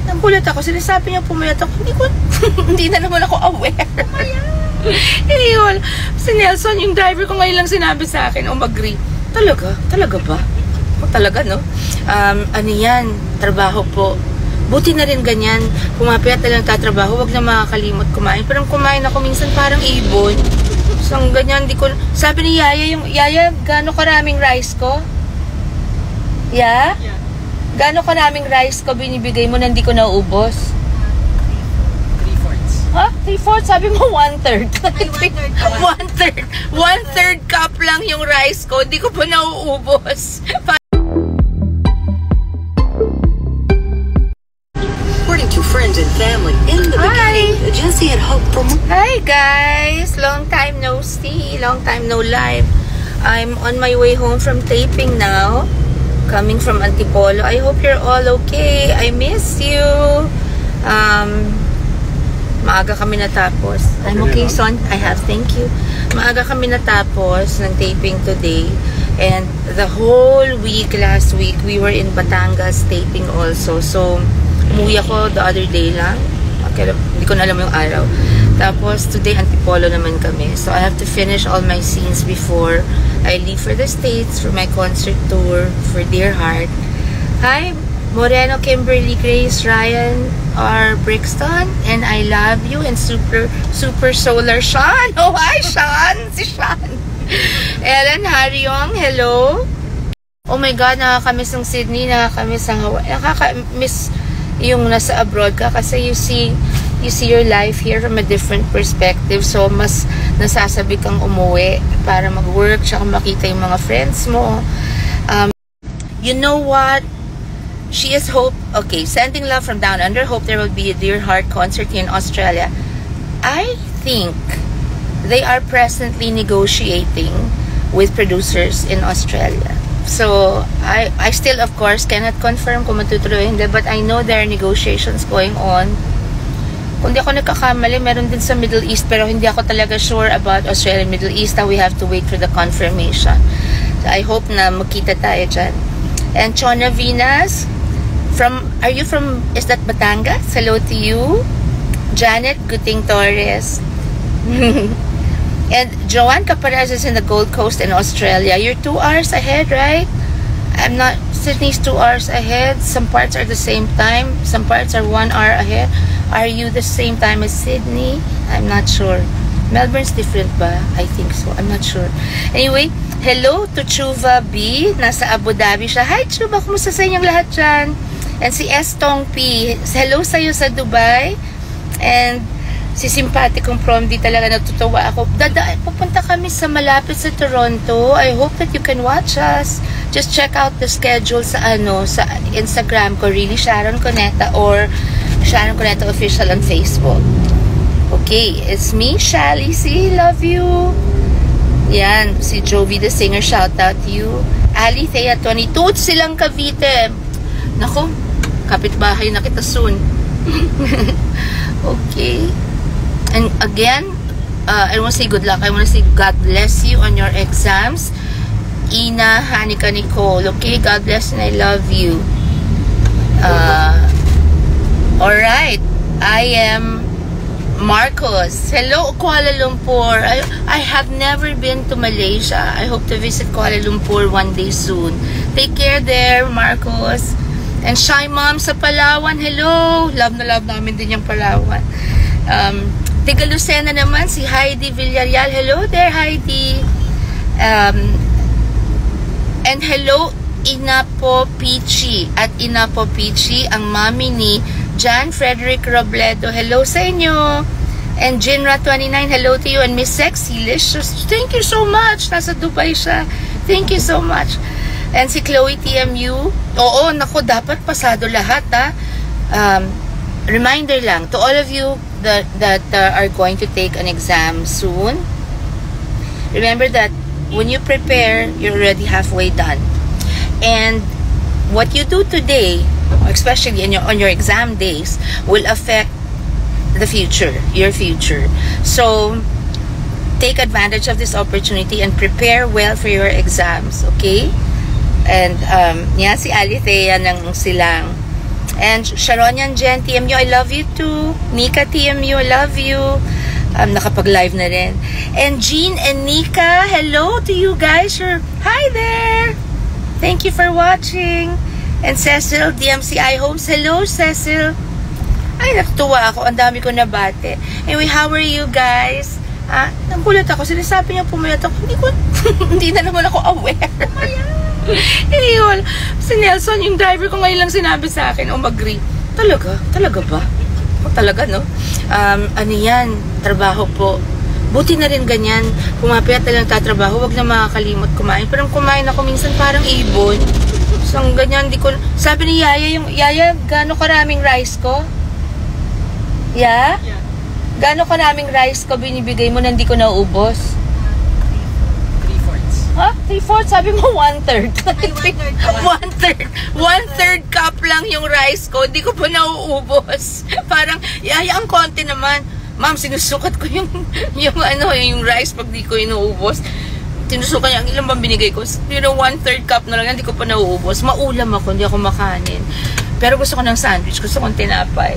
Nagulat ako. Sinasabi niya pumayat ako. Hindi na naman ako aware. Hindi wala. Si Nelson, yung driver ko ngayon lang sinabi sa akin, mag-agree. Talaga? Talaga ba? Talaga, no? Ano yan? Trabaho po. Buti na rin ganyan. Pumapayat na lang tatrabaho, wag na makakalimot kumain. Pero kumain ako minsan parang ibon. So, ganyan, di ko... Sabi ni Yaya, gaano karaming rice ko? Yeah? Gaano karaming rice ko binibigay mo na hindi ko nauubos? 3/4. Ha? 3/4? Sabi mo 1/3. 1/3. 1/3 cup lang yung rice ko. Hindi ko pa nauubos. According to friends and family, in the beginning, Jessie had hoped for more. Hi guys! Long time no see. Long time no live. I'm on my way home from taping now. Coming from Antipolo. I hope you're all okay. I miss you. Maaga kami natapos. I'm okay, son. I have, thank you. Maaga kami natapos ng taping today. And the whole week, last week, we were in Batangas taping also. So, umuwi ako the other day lang. Okay, hindi ko na alam yung araw. Tapos, today, Antipolo naman kami. So, I have to finish all my scenes before I leave for the States for my concert tour for Dear Heart. Hi, Moreno, Kimberly, Grace, Ryan, R. Brixton, and I love you, and Super Solar Sean. Oh, hi, Sean! Si Sean. Ellen Hariong, hello. Oh my God, nakakamiss ng Sydney, nakakamiss ng Hawaii. Nakakamiss yung nasa abroad ka kasi you see your life here from a different perspective. So, mas nasasabi kang umuwi para mag-work, tsaka makita yung mga friends mo. You know what? She is hope. Okay, sending love from down under. Hope there will be a Dear Heart concert here in Australia. I think they are presently negotiating with producers in Australia. So, I still, of course, cannot confirm kung matutuloy hindi, but I know there are negotiations going on. Kung di ako nagkakamali, meron din sa Middle East, pero hindi ako talaga sure about Australia and Middle East. We have to wait for the confirmation. So, I hope na magkita tayo dyan. And Chona Vinas, are you from, is that Batangas? Hello to you. Janet Guting Torres. And Joanne Caparaz is in the Gold Coast in Australia. You're 2 hours ahead, right? I'm not. Sydney's 2 hours ahead. Some parts are the same time. Some parts are 1 hour ahead. Are you the same time as Sydney? I'm not sure. Melbourne's different ba? I think so. I'm not sure. Anyway, hello to Chuva B. Nasa Abu Dhabi siya. Hi Chuva, kumusta sa inyong lahat dyan? And si Estong P. Hello sa'yo sa Dubai. And si simpatikong prom, di talaga natutuwa ako. Pupunta kami sa malapit sa Toronto. I hope that you can watch us. Just check out the schedule sa sa Instagram ko, Really Sharon Cuneta, or Sharon Cuneta Official on Facebook. Okay, it's me, Shally. See, love you. Yan, si Jovi the singer, shout out to you. Ali Thea 22 silang Cavite. Nako, kapitbahay na kita soon. Okay. And again, I want to say good luck. I want to say God bless you on your exams. Ina Hanika Nicole. Okay, God bless and I love you. Alright. I am Marcos. Hello, Kuala Lumpur. I have never been to Malaysia. I hope to visit Kuala Lumpur one day soon. Take care there, Marcos. And Shy Mom sa Palawan. Hello. Love na love namin din yung Palawan. Tiga Lucena naman, si Heidi Villarreal. Hello there, Heidi. And hello, Inapo Pichi. At Inapo Pichi, ang mami ni John Frederick Robledo. Hello sa inyo. And Jinra29, hello to you. And Miss Sexylicious, thank you so much. Nasa Dubai siya. Thank you so much. And si Chloe TMU. Oo, naku, dapat pasado lahat, ha. Reminder lang to all of you that are going to take an exam soon. Remember that when you prepare, you're already halfway done. And what you do today, especially on your exam days, will affect the future, your future. So take advantage of this opportunity and prepare well for your exams, okay? And yan si Alithea ng silang And Sharonian Jen, TMU, I love you too. Nika TMU, I love you. Nakapag-live na rin. And Jean and Nika, hello to you guys. Hi there. Thank you for watching. And Cecil, DMCI Homes, hello Cecil. Ay, natutuwa ako. Ang dami ko nabate. Anyway, how are you guys? Nagulat ako. Sinasabi niya pumayat ako. Hindi na naman ako aware. Ayun. Si Nelson, yung driver ko ngayon lang sinabi sa akin, mag-agree. Talaga? Talaga ba? Talaga, no? Ano yan? Trabaho po. Buti na rin ganyan. Pumapayat na lang tatrabaho, wag na makakalimot kumain. Pero kumain ako minsan parang ibon. So, ganyan, di ko... Sabi ni Yaya, gaano karaming rice ko? Yeah? Gaano karaming rice ko binibigay mo na hindi ko nauubos? 3/4. Ha? 3/4? Sabi mo 1/3. Ay, 1/3. 1/3 cup lang yung rice ko. Hindi ko pa nauubos. Parang, Yaya, ang konti naman. Ma'am, sinusukat ko yung rice pag di ko inuubos. Sinusukat niya, ilan bang binigay ko? 1/3 cup na lang, hindi ko pa nauubos. Maulam ako, hindi ako makanin. Pero gusto ko ng sandwich, gusto kong tinapay.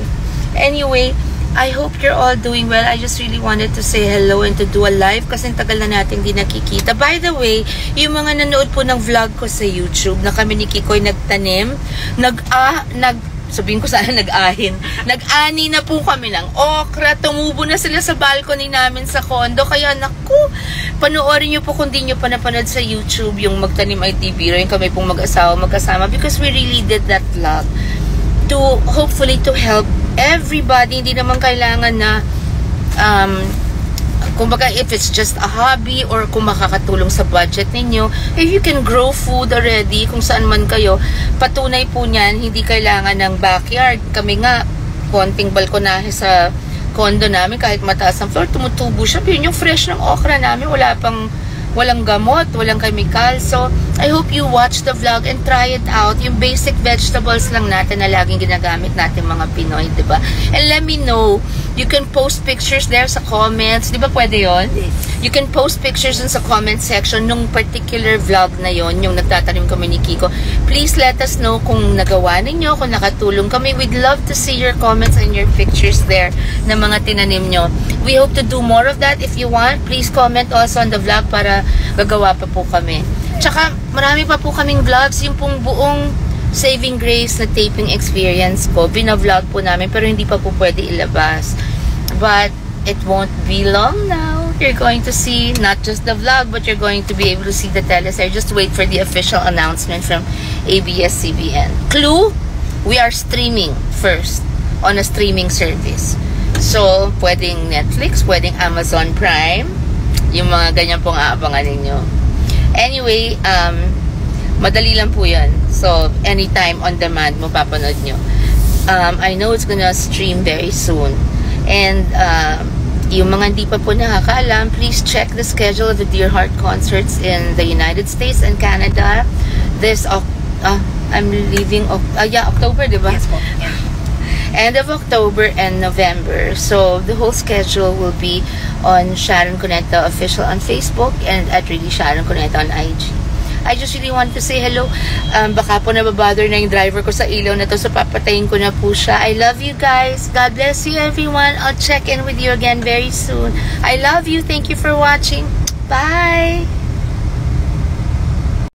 Anyway, I hope you're all doing well. I just really wanted to say hello and to do a live kasi tagal na natin di nakikita. By the way, yung mga nanood po ng vlog ko sa YouTube na kami ni Kikoy nagtanim, sabihin ko sana nag-ahin. Nag-ani na po kami ng okra. Tumubo na sila sa balcony namin sa condo. Kaya naku, panoorin nyo po kung di nyo pa napanood sa YouTube yung Magtanim ITV. Yung kami pong mag-asawa, magkasama. Because we really did that vlog to hopefully to help everybody. Hindi naman kailangan na kumbaga if it's just a hobby or kung makakatulong sa budget ninyo, if you can grow food already kung saan man kayo, patunay po niyan, hindi kailangan ng backyard. Kami nga, konting balkonahe sa condo namin, kahit mataas ang floor, tumutubo siya. Pero yung fresh ng okra namin, walang gamot, walang chemical. So, I hope you watch the vlog and try it out. Yung basic vegetables lang natin na laging ginagamit natin mga Pinoy, diba? And let me know. You can post pictures there sa comments. Diba pwede yon? You can post pictures in sa comment section nung particular vlog na yon, yung nagtatanim kami ni Kiko. Please let us know kung nagawa ninyo, kung nakatulong kami. We'd love to see your comments and your pictures there na mga tinanim nyo. We hope to do more of that. If you want, please comment also on the vlog para gagawa pa po kami. Tsaka, marami pa po kaming vlogs. Yung pong buong Saving Grace na taping experience ko, bina-vlog po namin, pero hindi pa po pwede ilabas. But, it won't be long now. You're going to see not just the vlog, but you're going to be able to see the teleser. Just wait for the official announcement from ABS-CBN. Clue, we are streaming first on a streaming service. So, pwedeng Netflix, pwedeng Amazon Prime, yung mga ganyan pong aabangan ninyo. Anyway, madali lang po yan. So, anytime on demand mo papanood nyo. I know it's gonna stream very soon. And, yung mga hindi pa po nakakaalam, please check the schedule of the Dear Heart concerts in the United States and Canada. I'm leaving, October, diba? Yes po. Yeah. End of October and November. So, the whole schedule will be on Sharon Cuneta Official on Facebook and at Really Sharon Cuneta on IG. I just really wanted to say hello. Baka po nababother na yung driver ko sa ilaw na to, so papatayin ko na po siya. I love you guys. God bless you everyone. I'll check in with you again very soon. I love you. Thank you for watching. Bye!